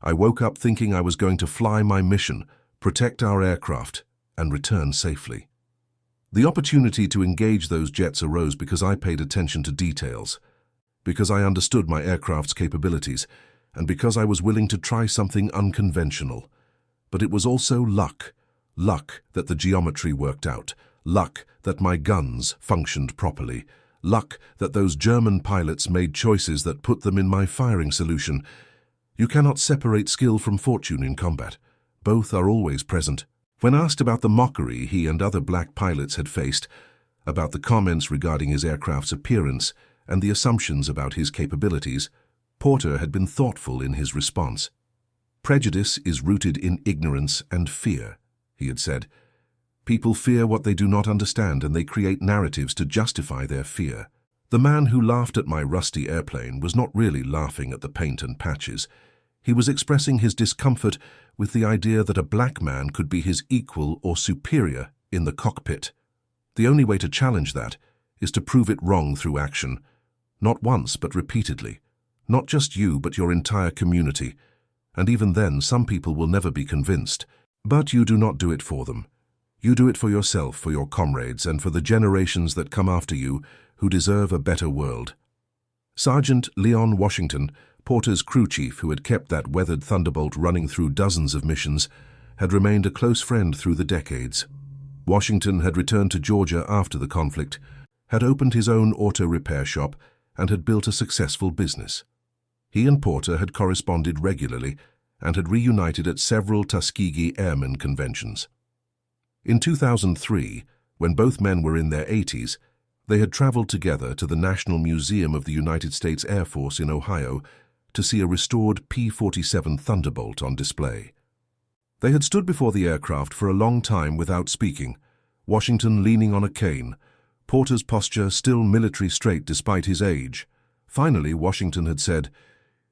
"I woke up thinking I was going to fly my mission, protect our aircraft, and return safely." The opportunity to engage those jets arose because I paid attention to details, because I understood my aircraft's capabilities, and because I was willing to try something unconventional. But it was also luck. Luck that the geometry worked out. Luck that my guns functioned properly. Luck that those German pilots made choices that put them in my firing solution. You cannot separate skill from fortune in combat. Both are always present. When asked about the mockery he and other black pilots had faced, about the comments regarding his aircraft's appearance and the assumptions about his capabilities, Porter had been thoughtful in his response. "Prejudice is rooted in ignorance and fear," he had said. "People fear what they do not understand, and they create narratives to justify their fear." The man who laughed at my rusty airplane was not really laughing at the paint and patches. He was expressing his discomfort with the idea that a black man could be his equal or superior in the cockpit. The only way to challenge that is to prove it wrong through action, not once but repeatedly. Not just you, but your entire community. And even then, some people will never be convinced. But you do not do it for them. You do it for yourself, for your comrades, and for the generations that come after you who deserve a better world. Sergeant Leon Washington, Porter's crew chief who had kept that weathered Thunderbolt running through dozens of missions, had remained a close friend through the decades. Washington had returned to Georgia after the conflict, had opened his own auto repair shop, and had built a successful business. He and Porter had corresponded regularly and had reunited at several Tuskegee Airmen conventions. In 2003, when both men were in their 80s, they had traveled together to the National Museum of the United States Air Force in Ohio to see a restored P-47 Thunderbolt on display. They had stood before the aircraft for a long time without speaking, Washington leaning on a cane, Porter's posture still military straight despite his age. Finally, Washington had said,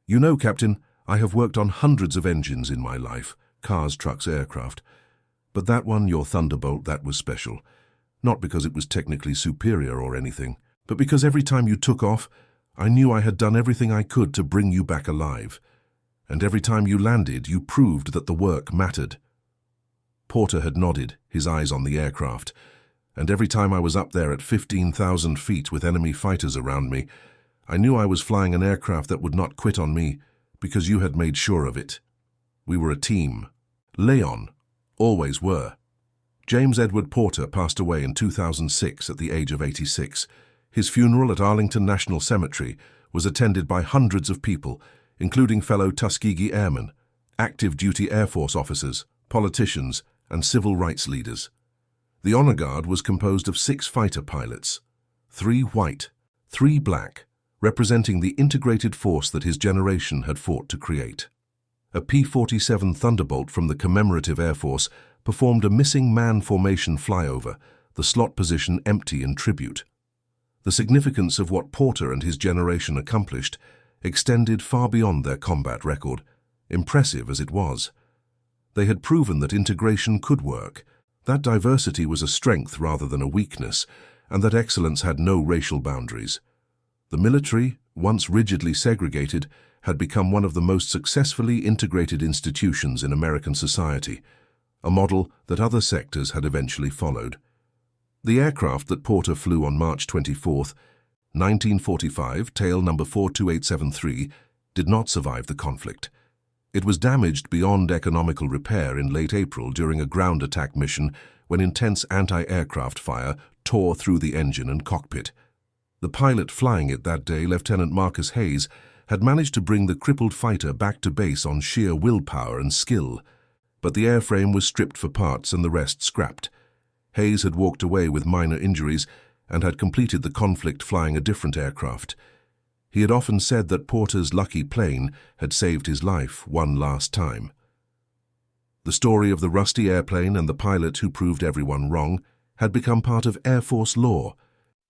"You know, Captain, I have worked on hundreds of engines in my life, cars, trucks, aircraft. But that one, your Thunderbolt, that was special. Not because it was technically superior or anything, but because every time you took off, I knew I had done everything I could to bring you back alive. And every time you landed, you proved that the work mattered." Porter had nodded, his eyes on the aircraft. "And every time I was up there at 15,000 feet with enemy fighters around me, I knew I was flying an aircraft that would not quit on me, because you had made sure of it. We were a team. Leon. Always were." James Edward Porter passed away in 2006 at the age of 86. His funeral at Arlington National Cemetery was attended by hundreds of people, including fellow Tuskegee Airmen, active duty Air Force officers, politicians, and civil rights leaders. The honor guard was composed of 6 fighter pilots, 3 white, 3 black, representing the integrated force that his generation had fought to create. A P-47 Thunderbolt from the Commemorative Air Force performed a missing man formation flyover, the slot position empty in tribute. The significance of what Porter and his generation accomplished extended far beyond their combat record, impressive as it was. They had proven that integration could work, that diversity was a strength rather than a weakness, and that excellence had no racial boundaries. The military, once rigidly segregated, had become one of the most successfully integrated institutions in American society, a model that other sectors had eventually followed. The aircraft that Porter flew on March 24, 1945, tail number 42873, did not survive the conflict. It was damaged beyond economical repair in late April during a ground attack mission when intense anti-aircraft fire tore through the engine and cockpit. The pilot flying it that day, Lieutenant Marcus Hayes, had managed to bring the crippled fighter back to base on sheer willpower and skill, but the airframe was stripped for parts and the rest scrapped. Hayes had walked away with minor injuries and had completed the conflict flying a different aircraft. He had often said that Porter's lucky plane had saved his life one last time. The story of the rusty airplane and the pilot who proved everyone wrong had become part of Air Force lore.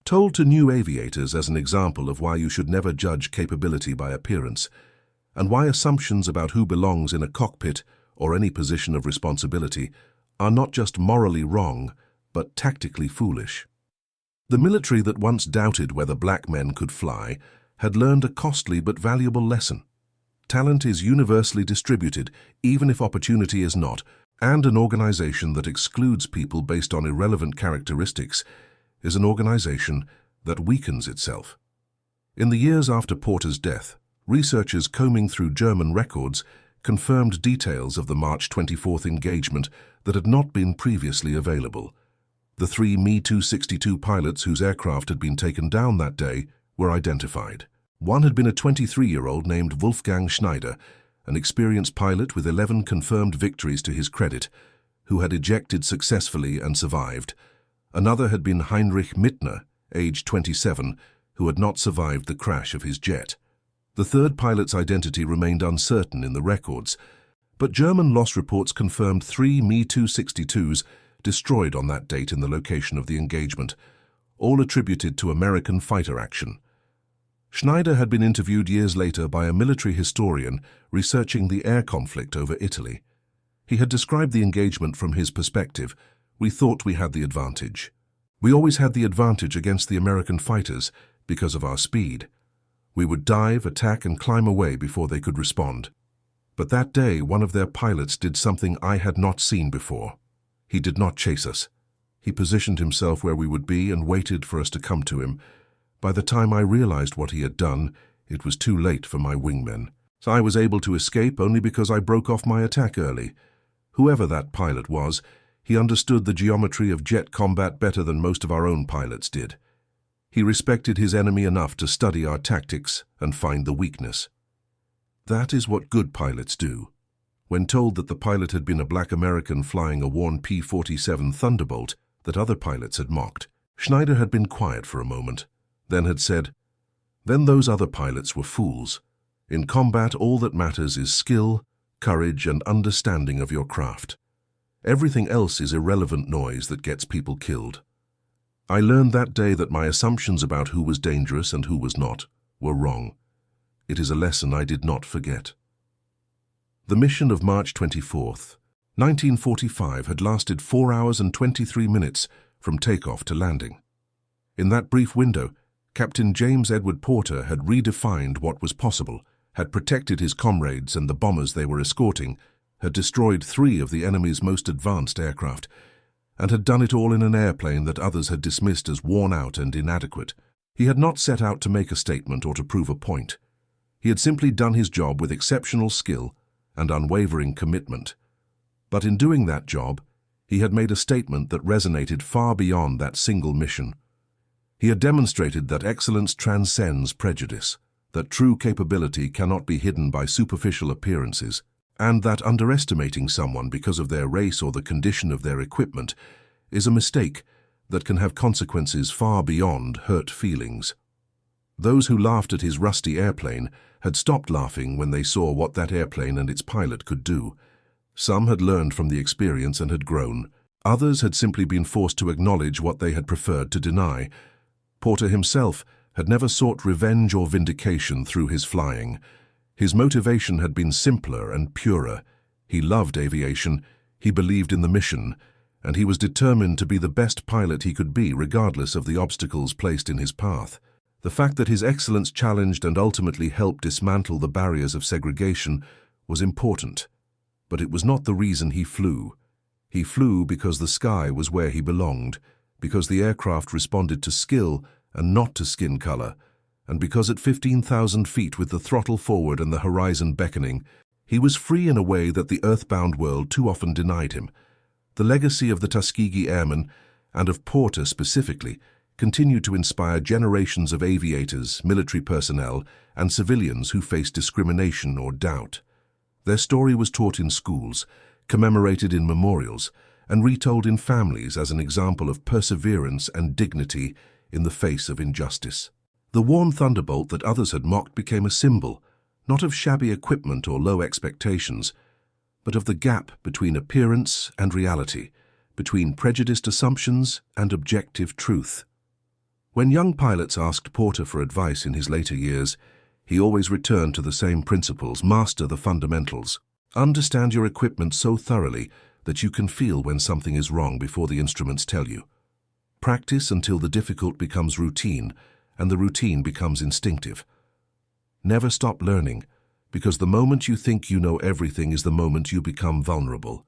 told to new aviators as an example of why you should never judge capability by appearance, and why assumptions about who belongs in a cockpit or any position of responsibility are not just morally wrong, but tactically foolish. The military that once doubted whether black men could fly had learned a costly but valuable lesson. Talent is universally distributed, even if opportunity is not, and an organization that excludes people based on irrelevant characteristics is an organization that weakens itself. In the years after Porter's death, researchers combing through German records confirmed details of the March 24th engagement that had not been previously available. The 3 Me-262 pilots whose aircraft had been taken down that day were identified. One had been a 23-year-old named Wolfgang Schneider, an experienced pilot with 11 confirmed victories to his credit, who had ejected successfully and survived. Another had been Heinrich Mittner, aged 27, who had not survived the crash of his jet. The third pilot's identity remained uncertain in the records, but German loss reports confirmed 3 Me-262s destroyed on that date in the location of the engagement, all attributed to American fighter action. Schneider had been interviewed years later by a military historian researching the air conflict over Italy. He had described the engagement from his perspective. "We thought we had the advantage. We always had the advantage against the American fighters because of our speed. We would dive, attack, and climb away before they could respond. But that day, one of their pilots did something I had not seen before. He did not chase us. He positioned himself where we would be and waited for us to come to him. By the time I realized what he had done, it was too late for my wingmen. So I was able to escape only because I broke off my attack early. Whoever that pilot was, he understood the geometry of jet combat better than most of our own pilots did. He respected his enemy enough to study our tactics and find the weakness." That is what good pilots do. When told that the pilot had been a black American flying a worn P-47 Thunderbolt that other pilots had mocked, Schneider had been quiet for a moment, then had said, "Then those other pilots were fools. In combat, all that matters is skill, courage, and understanding of your craft. Everything else is irrelevant noise that gets people killed." I learned that day that my assumptions about who was dangerous and who was not were wrong. It is a lesson I did not forget. The mission of March 24th, 1945 had lasted 4 hours and 23 minutes from takeoff to landing. In that brief window, Captain James Edward Porter had redefined what was possible, had protected his comrades and the bombers they were escorting, had destroyed 3 of the enemy's most advanced aircraft, and had done it all in an airplane that others had dismissed as worn out and inadequate. He had not set out to make a statement or to prove a point. He had simply done his job with exceptional skill and unwavering commitment. But in doing that job, he had made a statement that resonated far beyond that single mission. He had demonstrated that excellence transcends prejudice, that true capability cannot be hidden by superficial appearances, and that underestimating someone because of their race or the condition of their equipment is a mistake that can have consequences far beyond hurt feelings. Those who laughed at his rusty airplane had stopped laughing when they saw what that airplane and its pilot could do. Some had learned from the experience and had grown. Others had simply been forced to acknowledge what they had preferred to deny. Porter himself had never sought revenge or vindication through his flying. His motivation had been simpler and purer. He loved aviation, he believed in the mission, and he was determined to be the best pilot he could be regardless of the obstacles placed in his path. The fact that his excellence challenged and ultimately helped dismantle the barriers of segregation was important, but it was not the reason he flew. He flew because the sky was where he belonged, because the aircraft responded to skill and not to skin color, and because at 15,000 feet with the throttle forward and the horizon beckoning, he was free in a way that the earthbound world too often denied him. The legacy of the Tuskegee Airmen, and of Porter specifically, continued to inspire generations of aviators, military personnel, and civilians who faced discrimination or doubt. Their story was taught in schools, commemorated in memorials, and retold in families as an example of perseverance and dignity in the face of injustice. The worn Thunderbolt that others had mocked became a symbol, not of shabby equipment or low expectations, but of the gap between appearance and reality, between prejudiced assumptions and objective truth. When young pilots asked Porter for advice in his later years, he always returned to the same principles: master the fundamentals. Understand your equipment so thoroughly that you can feel when something is wrong before the instruments tell you. Practice until the difficult becomes routine and the routine becomes instinctive. Never stop learning, because the moment you think you know everything is the moment you become vulnerable.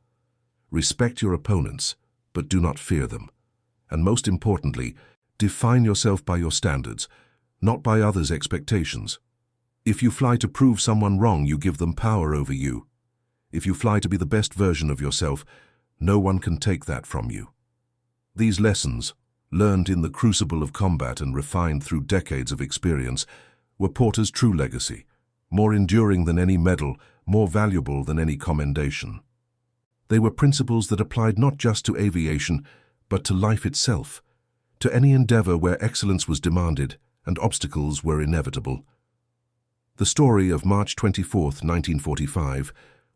Respect your opponents, but do not fear them. And most importantly, define yourself by your standards, not by others' expectations. If you fly to prove someone wrong, you give them power over you. If you fly to be the best version of yourself, no one can take that from you. These lessons, learned in the crucible of combat and refined through decades of experience, were Porter's true legacy, more enduring than any medal, more valuable than any commendation. They were principles that applied not just to aviation, but to life itself, to any endeavor where excellence was demanded and obstacles were inevitable. The story of March 24, 1945,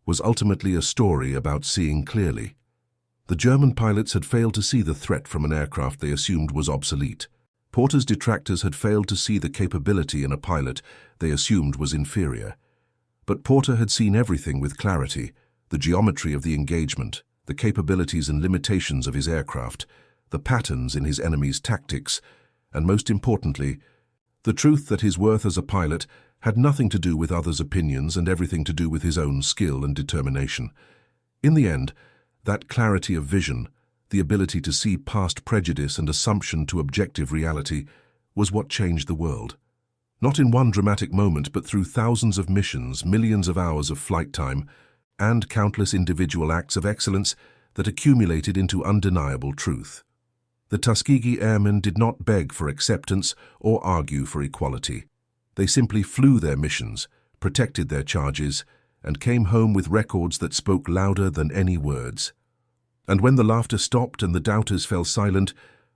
was ultimately a story about seeing clearly. The German pilots had failed to see the threat from an aircraft they assumed was obsolete. Porter's detractors had failed to see the capability in a pilot they assumed was inferior. But Porter had seen everything with clarity: the geometry of the engagement, the capabilities and limitations of his aircraft, the patterns in his enemy's tactics, and most importantly, the truth that his worth as a pilot had nothing to do with others' opinions and everything to do with his own skill and determination. In the end, that clarity of vision, the ability to see past prejudice and assumption to objective reality, was what changed the world. Not in one dramatic moment, but through thousands of missions, millions of hours of flight time, and countless individual acts of excellence that accumulated into undeniable truth. The Tuskegee Airmen did not beg for acceptance or argue for equality. They simply flew their missions, protected their charges, and came home with records that spoke louder than any words. And when the laughter stopped and the doubters fell silent,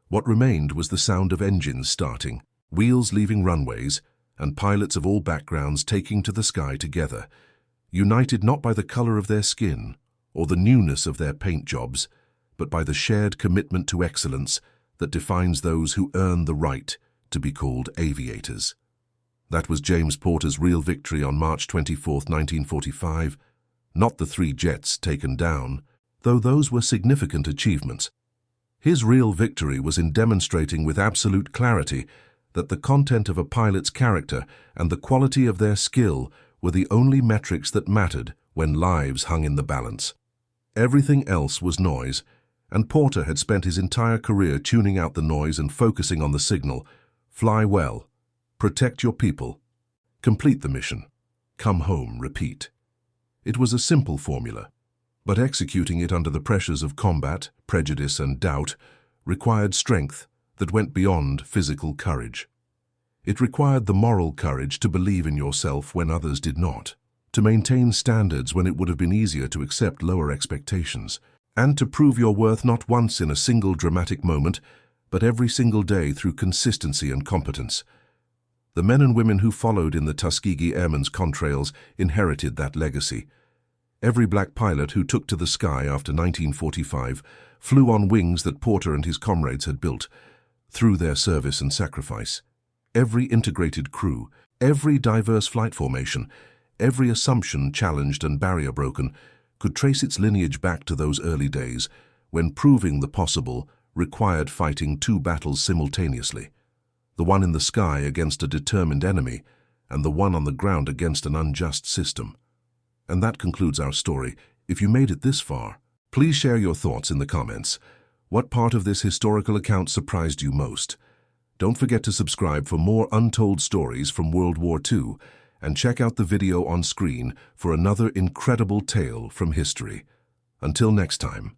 what remained was the sound of engines starting, wheels leaving runways, and pilots of all backgrounds taking to the sky together, united not by the color of their skin or the newness of their paint jobs, but by the shared commitment to excellence that defines those who earn the right to be called aviators. That was James Porter's real victory on March 24, 1945, not the 3 jets taken down, though those were significant achievements. His real victory was in demonstrating with absolute clarity that the content of a pilot's character and the quality of their skill were the only metrics that mattered when lives hung in the balance. Everything else was noise, and Porter had spent his entire career tuning out the noise and focusing on the signal: fly well, protect your people, complete the mission, come home, repeat. It was a simple formula, but executing it under the pressures of combat, prejudice, and doubt required strength that went beyond physical courage. It required the moral courage to believe in yourself when others did not, to maintain standards when it would have been easier to accept lower expectations, and to prove your worth not once in a single dramatic moment, but every single day through consistency and competence. The men and women who followed in the Tuskegee Airmen's contrails inherited that legacy. Every black pilot who took to the sky after 1945 flew on wings that Porter and his comrades had built, through their service and sacrifice. Every integrated crew, every diverse flight formation, every assumption challenged and barrier broken, could trace its lineage back to those early days when proving the possible required fighting 2 battles simultaneously: the one in the sky against a determined enemy, and the one on the ground against an unjust system. And that concludes our story. If you made it this far, please share your thoughts in the comments. What part of this historical account surprised you most? Don't forget to subscribe for more untold stories from World War II, and check out the video on screen for another incredible tale from history. Until next time.